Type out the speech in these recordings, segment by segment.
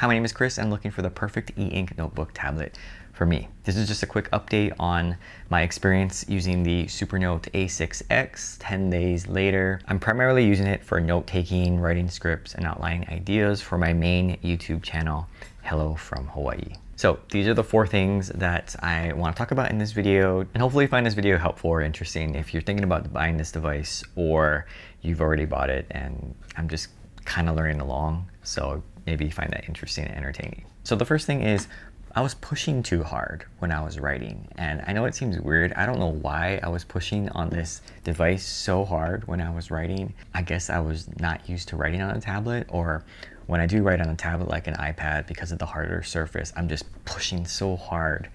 Hi, my name is Chris. I'm looking for the perfect e-ink notebook tablet for me. This is just a quick update on my experience using the Supernote A6X 10 days later. I'm primarily using it for note-taking, writing scripts, and outlining ideas for my main YouTube channel, Hello from Hawaii. So these are the 4 things that I want to talk about in this video, and hopefully find this video helpful or interesting if you're thinking about buying this device or you've already bought it and I'm just kind of learning along. So maybe you find that interesting and entertaining. So the first thing is I was pushing too hard when I was writing, and I know it seems weird. I don't know why I was pushing on this device so hard when I was writing. I guess I was not used to writing on a tablet, or when I do write on a tablet like an iPad, because of the harder surface, I'm just pushing so hard.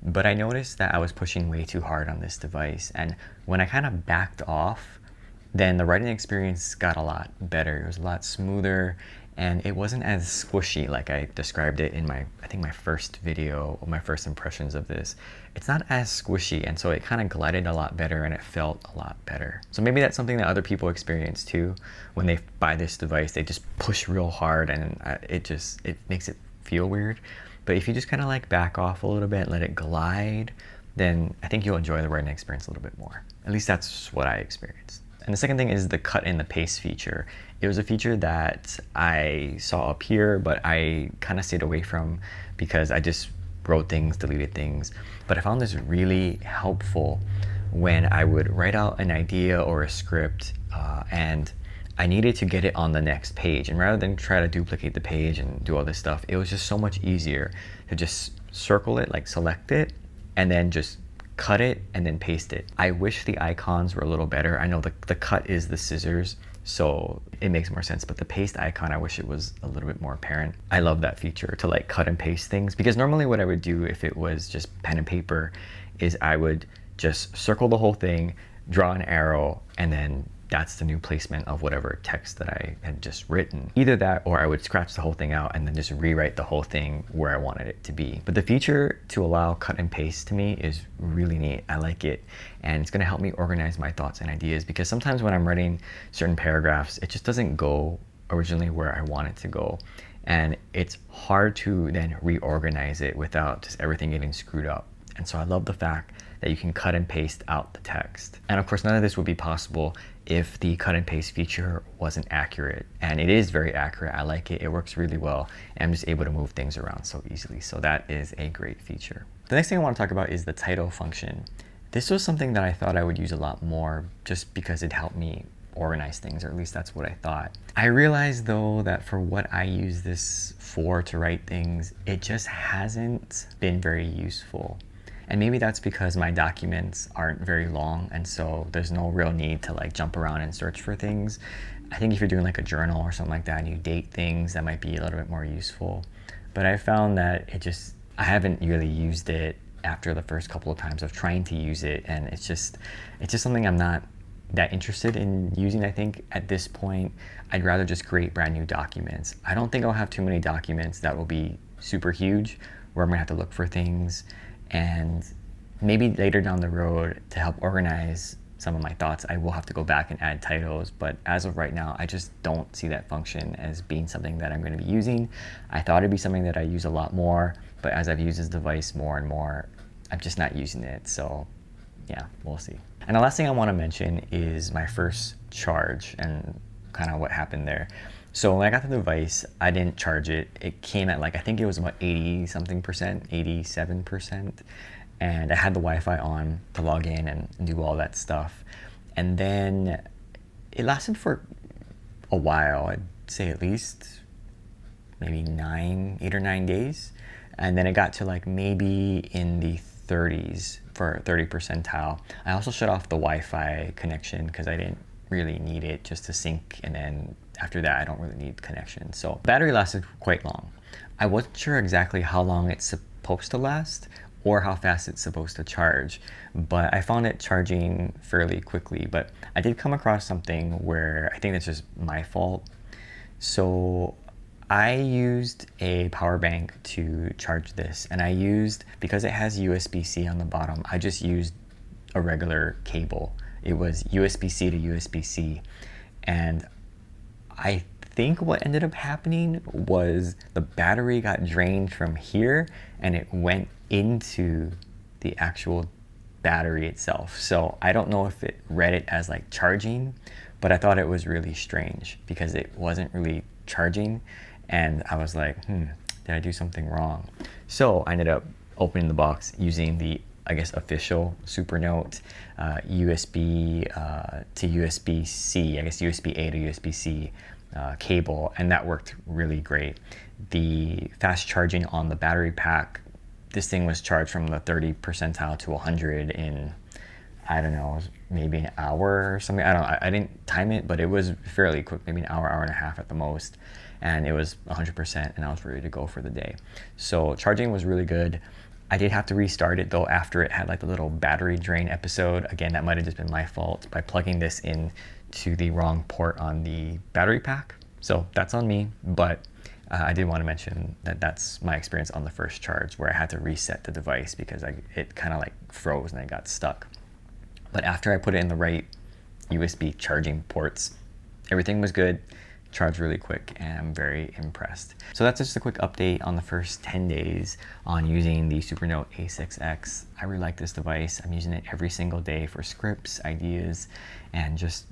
But I noticed that I was pushing way too hard on this device, and when I kind of backed off, then the writing experience got a lot better. It was a lot smoother, and it wasn't as squishy like I described it in my first video, or my first impressions of this. It's not as squishy, and so it kind of glided a lot better and it felt a lot better. So maybe that's something that other people experience too. When they buy this device, they just push real hard, and it makes it feel weird. But if you just kind of like back off a little bit, let it glide, then I think you'll enjoy the writing experience a little bit more. At least that's what I experienced. And the second thing is the cut and the paste feature. It was a feature that I saw up here, but I kind of stayed away from because I just wrote things, deleted things. But I found this really helpful when I would write out an idea or a script and I needed to get it on the next page. And rather than try to duplicate the page and do all this stuff, it was just so much easier to just circle it, like select it, and then just cut it and then paste it. I wish the icons were a little better. I know the cut is the scissors, so it makes more sense, but the paste icon, I wish it was a little bit more apparent. I love that feature to like cut and paste things, because normally what I would do if it was just pen and paper is I would just circle the whole thing, draw an arrow, and then that's the new placement of whatever text that I had just written. Either that, or I would scratch the whole thing out and then just rewrite the whole thing where I wanted it to be. But the feature to allow cut and paste to me is really neat. I like it, and it's gonna help me organize my thoughts and ideas, because sometimes when I'm writing certain paragraphs, it just doesn't go originally where I want it to go. And it's hard to then reorganize it without just everything getting screwed up. And so I love the fact that you can cut and paste out the text. And of course, none of this would be possible if the cut and paste feature wasn't accurate. And it is very accurate. I like it. It works really well. And I'm just able to move things around so easily. So that is a great feature. The next thing I want to talk about is the title function. This was something that I thought I would use a lot more, just because it helped me organize things, or at least that's what I thought. I realized though that for what I use this for, to write things, it just hasn't been very useful. And maybe that's because my documents aren't very long, and so there's no real need to like jump around and search for things. I think if you're doing like a journal or something like that and you date things, that might be a little bit more useful. But I found that I haven't really used it after the first couple of times of trying to use it, and it's just something I'm not that interested in using. I think at this point, I'd rather just create brand new documents. I don't think I'll have too many documents that will be super huge, where I'm gonna have to look for things. And maybe later down the road, to help organize some of my thoughts, I will have to go back and add titles. But as of right now, I just don't see that function as being something that I'm going to be using. I thought it'd be something that I use a lot more, but as I've used this device more and more, I'm just not using it. So yeah, we'll see. And the last thing I want to mention is my first charge and kind of what happened there. So when I got the device, I didn't charge it. It came at like, I think it was about 80 something percent, 87%. And I had the Wi-Fi on to log in and do all that stuff. And then it lasted for a while. I'd say at least maybe 8 or 9 days. And then it got to like maybe in the 30s for 30 percentile. I also shut off the Wi-Fi connection because I didn't really need it, just to sync, and then after that I don't really need connection. So battery lasted quite long. I wasn't sure exactly how long it's supposed to last or how fast it's supposed to charge, but I found it charging fairly quickly. But I did come across something where I think it's just my fault. So I used a power bank to charge this, and because it has USB-C on the bottom, I just used a regular cable. It was USB-C to USB-C, and I think what ended up happening was the battery got drained from here and it went into the actual battery itself. So I don't know if it read it as like charging, but I thought it was really strange because it wasn't really charging. And I was like, did I do something wrong? So I ended up opening the box using the, I guess, official Supernote USB to USB-C, I guess USB-A to USB-C cable, and that worked really great. The fast charging on the battery pack, this thing was charged from the 30 percentile to 100 in, I don't know, maybe an hour or something. I didn't time it, but it was fairly quick, maybe an hour, hour and a half at the most. And it was 100% and I was ready to go for the day. So charging was really good. I did have to restart it though after it had like the little battery drain episode. Again, that might have just been my fault by plugging this in to the wrong port on the battery pack. So that's on me, but I did want to mention that that's my experience on the first charge where I had to reset the device because it kind of like froze and I got stuck. But after I put it in the right USB charging ports, everything was good, charged really quick, and I'm very impressed. So that's just a quick update on the first 10 days on using the Supernote A6X. I really like this device. I'm using it every single day for scripts, ideas, and just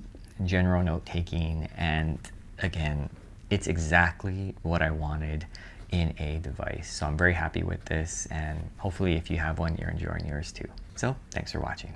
general note taking. And again, it's exactly what I wanted in a device. So I'm very happy with this, and hopefully if you have one, you're enjoying yours too. So thanks for watching.